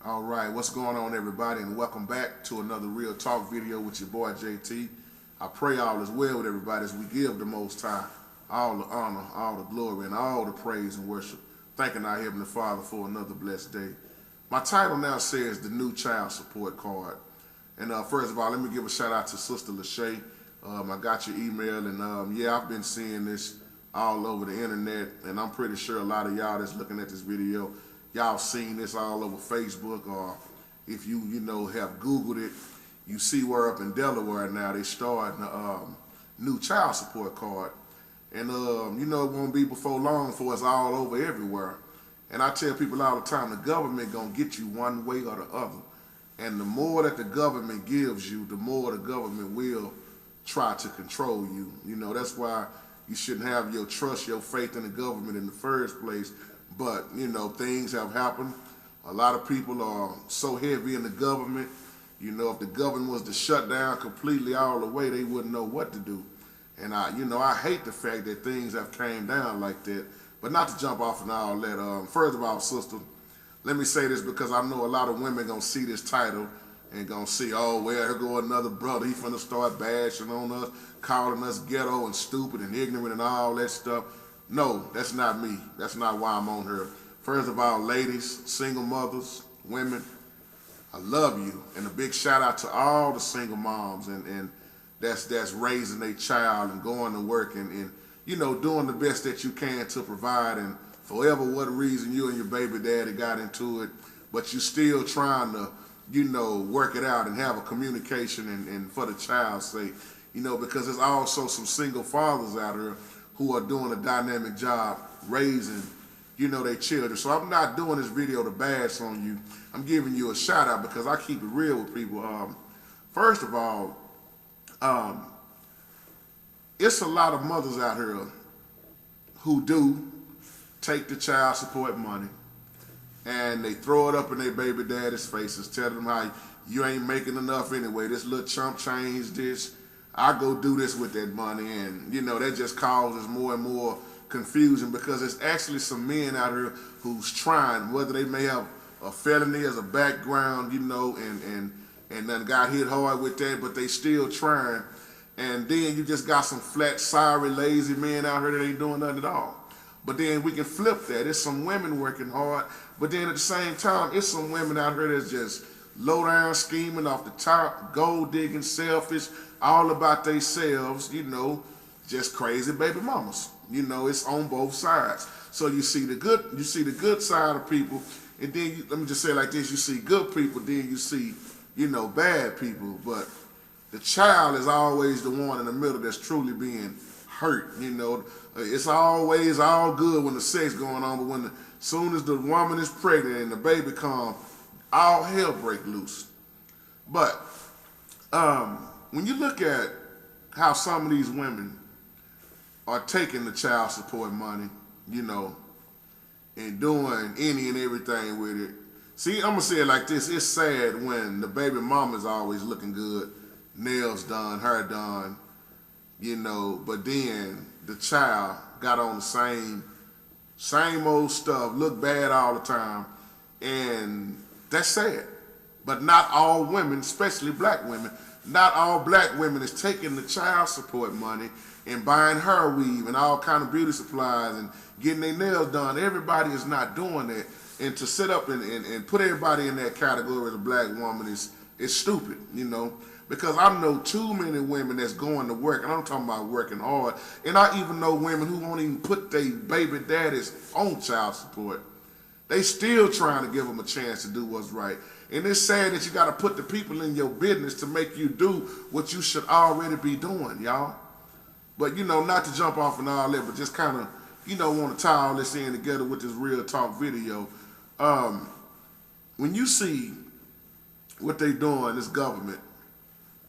All right, what's going on, everybody, and welcome back to another Real Talk video with your boy JT. I pray all is well with everybody as we give the Most High all the honor, all the glory, and all the praise and worship, thanking our Heavenly Father for another blessed day. My title now says the new child support card. And first of all, let me give a shout out to Sister Lachey. I got your email, and yeah, I've been seeing this all over the internet, and I'm pretty sure a lot of y'all that's looking at this video, y'all seen this all over Facebook, or if you have Googled it, you see where up in Delaware now they starting a new child support card. And it won't be before long for it's all over everywhere. And I tell people all the time, the government gonna get you one way or the other. And the more that the government gives you, the more the government will try to control you. That's why you shouldn't have your trust, your faith in the government in the first place. But, things have happened. A lot of people are so heavy in the government. If the government was to shut down completely all the way, they wouldn't know what to do. And I hate the fact that things have came down like that. But not to jump off and all that. First of all, sister, let me say this because I know a lot of women gonna see this title and gonna see, oh, well, here go another brother. He finna start bashing on us, calling us ghetto and stupid and ignorant and all that stuff. No, that's not me. That's not why I'm on here. First of all, ladies, single mothers, women, I love you. And a big shout out to all the single moms and that's raising their child and going to work and doing the best that you can to provide, and for whatever what reason you and your baby daddy got into it, but you still trying to, work it out and have a communication and for the child's sake, because there's also some single fathers out here who are doing a dynamic job raising, their children. So I'm not doing this video to bash on you. I'm giving you a shout out because I keep it real with people. First of all, it's a lot of mothers out here who do take the child support money and they throw it up in their baby daddy's faces, tell them how you ain't making enough anyway. This little chump changed this. I go do this with that money, and that just causes more and more confusion because there's actually some men out here who's trying, whether they may have a felony as a background, and then got hit hard with that, but they still trying. And then you just got some flat, sorry, lazy men out here that ain't doing nothing at all. But then we can flip that. It's some women working hard, but then at the same time, it's some women out here that's just low down scheming off the top, gold digging, selfish, all about themselves, just crazy baby mamas. It's on both sides. So you see the good side of people, and then let me just say it like this, you see good people, then you see, bad people. But the child is always the one in the middle that's truly being hurt. It's always all good when the sex going on, but when soon as the woman is pregnant and the baby comes, all hell break loose. But when you look at how some of these women are taking the child support money, and doing any and everything with it. See, I'm gonna say it like this: it's sad when the baby mama's always looking good, nails done, hair done, but then the child got on the same old stuff, look bad all the time, and that's sad. But not all women, especially black women, not all black women is taking the child support money and buying hair weave and all kind of beauty supplies and getting their nails done. Everybody is not doing that. And to sit up and put everybody in that category as a black woman is stupid, because I know too many women that's going to work, and I'm talking about working hard, and I even know women who won't even put their baby daddies on child support. They still trying to give them a chance to do what's right. And it's sad that you got to put the people in your business to make you do what you should already be doing, y'all. But, not to jump off and all that, but just kind of, want to tie all this in together with this Real Talk video. When you see what they doing, this government,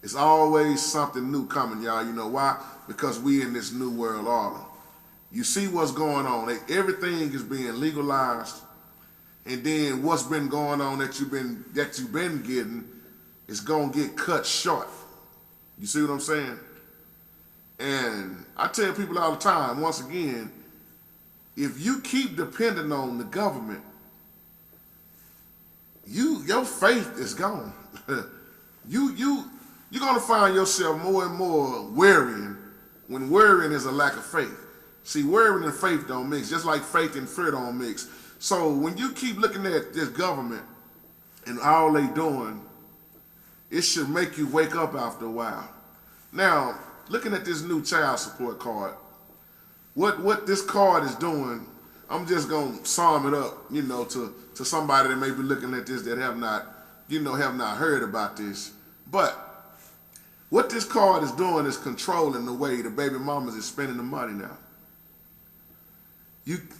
it's always something new coming, y'all. You know why? Because we in this new world order. You see what's going on. Everything is being legalized. And then what's been going on that you've been getting is gonna get cut short. You see what I'm saying? And I tell people all the time, once again, if you keep depending on the government, you your faith is gone. You're gonna find yourself more and more worrying when worrying is a lack of faith. See, worrying and faith don't mix, just like faith and fear don't mix. So when you keep looking at this government and all they doing, it should make you wake up after a while. Now, looking at this new child support card, what this card is doing, I'm just gonna sum it up, to somebody that may be looking at this that have not heard about this. But what this card is doing is controlling the way the baby mamas is spending the money now.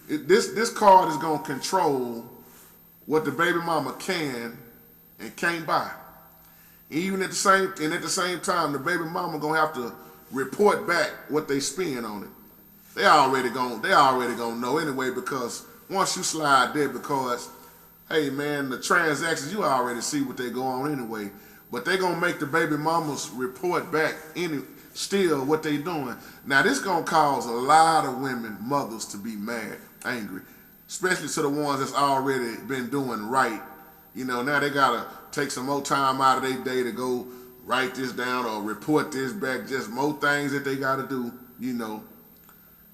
This card is gonna control what the baby mama can and can't buy. Even at the same time, the baby mama gonna have to report back what they spend on it. They already gonna know anyway, because once you slide there, because hey man, the transactions, you already see what they go on anyway. But they gonna make the baby mamas report back still what they doing. Now this gonna cause a lot of women, mothers, to be mad, angry, especially to the ones that's already been doing right. Now they gotta take some more time out of their day to go write this down or report this back, just more things that they gotta do,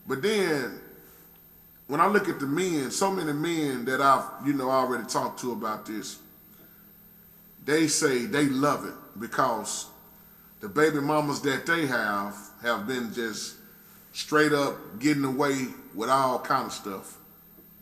But then, when I look at the men, so many men that I've, already talked to about this, they say they love it because the baby mamas that they have been just straight up getting away with all kind of stuff,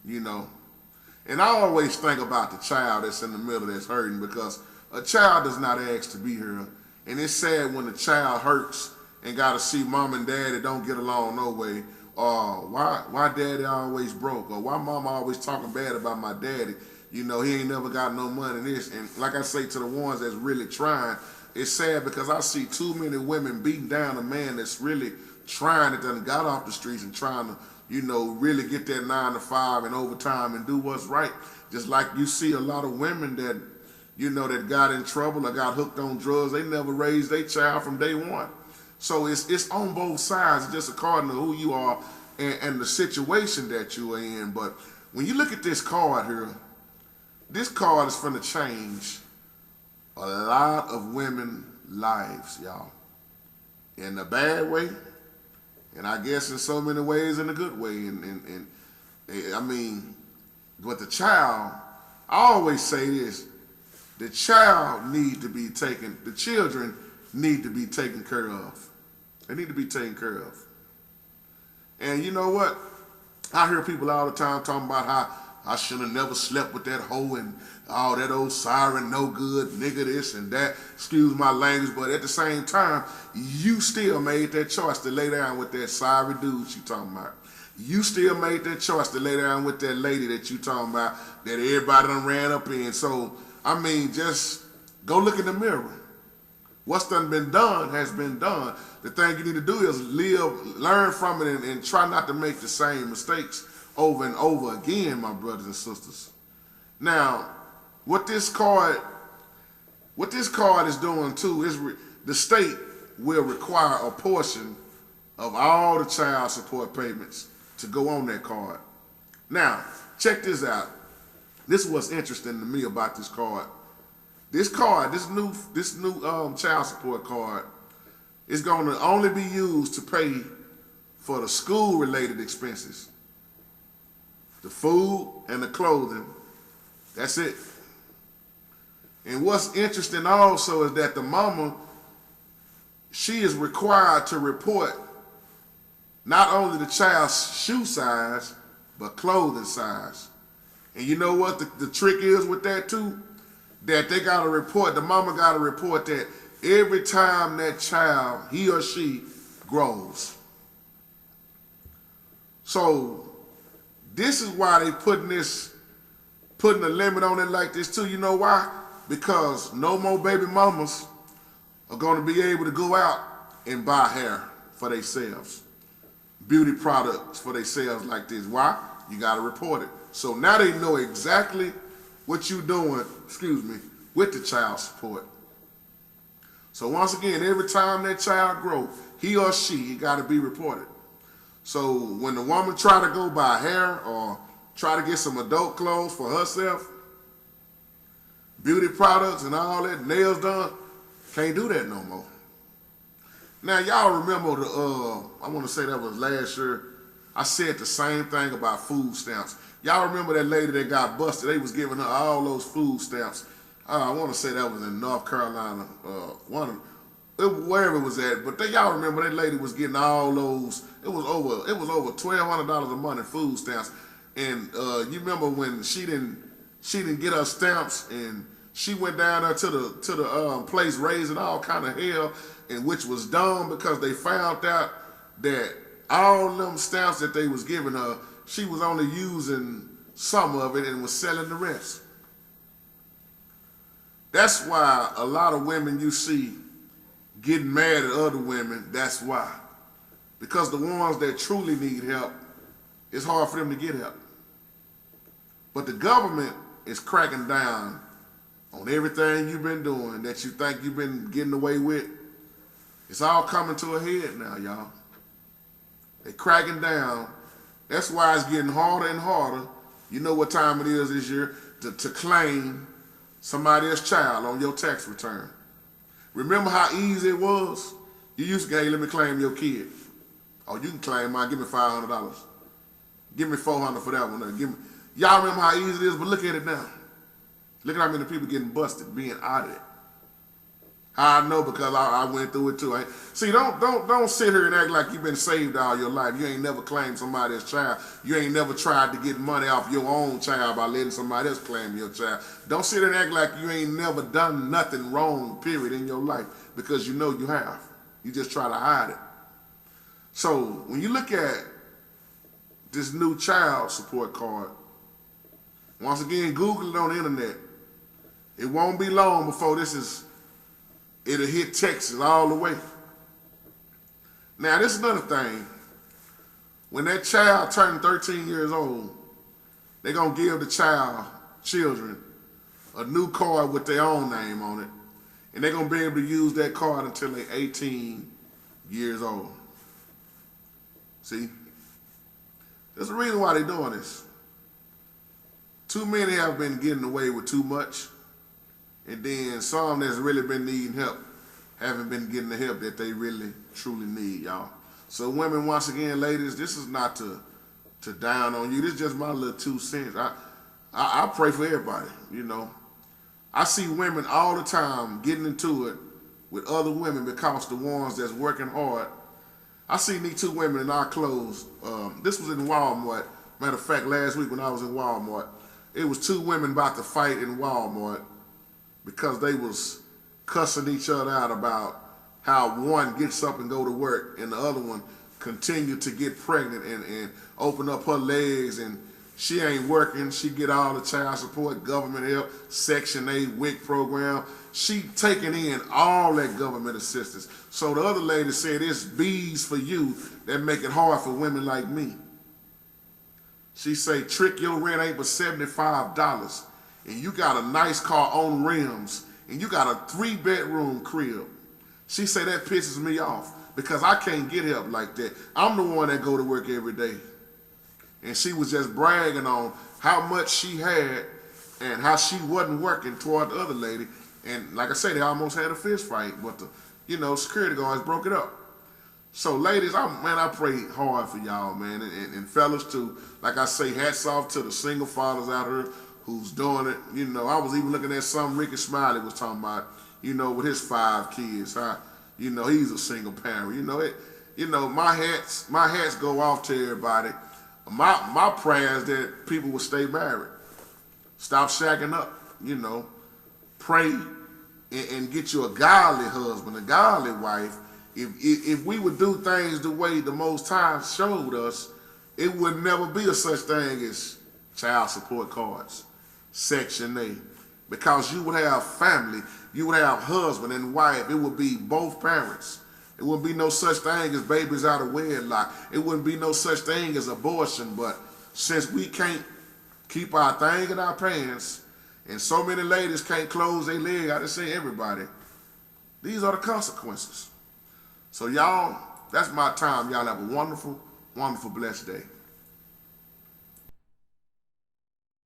And I always think about the child that's in the middle that's hurting, because a child does not ask to be here. And it's sad when the child hurts and got to see mom and dad that don't get along no way. Or why daddy always broke, or why mama always talking bad about my daddy. He ain't never got no money in this. And like I say to the ones that's really trying, it's sad because I see too many women beating down a man that's really trying, that done got off the streets and trying to, really get that 9 to 5 and overtime and do what's right. Just like you see a lot of women that, that got in trouble or got hooked on drugs. They never raised their child from day one. So it's on both sides, just according to who you are and the situation that you are in. But when you look at this card here, this card is going to change a lot of women's lives, y'all. In a bad way, and I guess in so many ways in a good way. And but the child, I always say this, the children need to be taken care of. They need to be taken care of. And you know what? I hear people all the time talking about how I should have never slept with that hoe and all that old siren, no good, nigga this and that. Excuse my language, but at the same time, you still made that choice to lay down with that sorry dude you talking about. You still made that choice to lay down with that lady that you talking about, that everybody done ran up in. So, just go look in the mirror. What's done been done has been done. The thing you need to do is learn from it, and try not to make the same mistakes over and over again, my brothers and sisters. Now, what this card is doing too is the state will require a portion of all the child support payments to go on that card. Now, check this out. This is what's interesting to me about this card. This new child support card is going to only be used to pay for the school-related expenses, the food and the clothing. That's it. And what's interesting also is that the mama, she is required to report not only the child's shoe size, but clothing size. And you know what the trick is with that too? That they got to report, the mama got to report that every time that child, he or she, grows. So this is why they putting a limit on it like this too. You know why? Because no more baby mamas are going to be able to go out and buy hair for themselves, beauty products for themselves like this. Why? You got to report it. So now they know exactly what you doing, with the child support. So once again, every time that child grows, he or she got to be reported. So when the woman try to go buy hair or try to get some adult clothes for herself, beauty products and all that, nails done, can't do that no more. Now, y'all remember I want to say that was last year, I said the same thing about food stamps. Y'all remember that lady that got busted? They was giving her all those food stamps. I want to say that was in North Carolina, wherever it was at. But y'all remember that lady was getting all those. It was over $1,200 a month in food stamps. And you remember when she didn't get her stamps, and she went down there to the place raising all kind of hell, and which was dumb because they found out that all them stamps that they was giving her, she was only using some of it and was selling the rest. That's why a lot of women you see getting mad at other women. That's why. Because the ones that truly need help, it's hard for them to get help. But the government is cracking down on everything you've been doing that you think you've been getting away with. It's all coming to a head now, y'all. They're cracking down. That's why it's getting harder and harder. You know what time it is this year to claim somebody else's child on your tax return. Remember how easy it was? You used to, hey, let me claim your kid. Oh, you can claim mine. Give me $500. Give me $400 for that one. Y'all remember how easy it is, but look at it now. Look at how many people getting busted, being audited. How I know, because I went through it too. See, don't sit here and act like you've been saved all your life. You ain't never claimed somebody's child. You ain't never tried to get money off your own child by letting somebody else claim your child. Don't sit here and act like you ain't never done nothing wrong, period, in your life, because you know you have. You just try to hide it. So when you look at this new child support card, once again, Google it on the internet. It won't be long before it'll hit Texas all the way. Now, this is another thing. When that child turns 13 years old, they're going to give the children, a new card with their own name on it. And they're going to be able to use that card until they're 18 years old. See? There's a reason why they're doing this. Too many have been getting away with too much. And then some that's really been needing help haven't been getting the help that they really, truly need, y'all. So women, once again, ladies, this is not to down on you. This is just my little 2 cents. I pray for everybody, you know. I see women all the time getting into it with other women because the ones that's working hard. I seen these 2 women in our clothes. This was in Walmart. Matter of fact, last week when I was in Walmart, it was 2 women about to fight in Walmart because they was cussing each other out about how one gets up and go to work and the other one continued to get pregnant and open up her legs, and she ain't working. She get all the child support, government help, Section 8, WIC program. She taking in all that government assistance. So the other lady said, it's bees for you that make it hard for women like me. She say, Trick, your rent ain't but $75. And you got a nice car on rims, and you got a 3-bedroom crib. She say that pisses me off because I can't get help like that. I'm the one that go to work every day. And she was just bragging on how much she had and how she wasn't working toward the other lady. And like I said, they almost had a fist fight, but the security guards broke it up. So ladies, I pray hard for y'all, man, and fellas too. Like I say, hats off to the single fathers out here who's doing it. You know, I was even looking at something Ricky Smiley was talking about, with his 5 kids. He's a single parent. My hats go off to everybody. My prayer is that people will stay married. Stop shacking up, Pray and get you a godly husband, a godly wife. If we would do things the way the Most High showed us, it would never be a such thing as child support cards, Section 8. Because you would have family, you would have husband and wife. It would be both parents. It wouldn't be no such thing as babies out of wedlock. It wouldn't be no such thing as abortion. But since we can't keep our thing in our pants, and so many ladies can't close their leg, I just say everybody, these are the consequences. So y'all, that's my time. Y'all have a wonderful, wonderful, blessed day.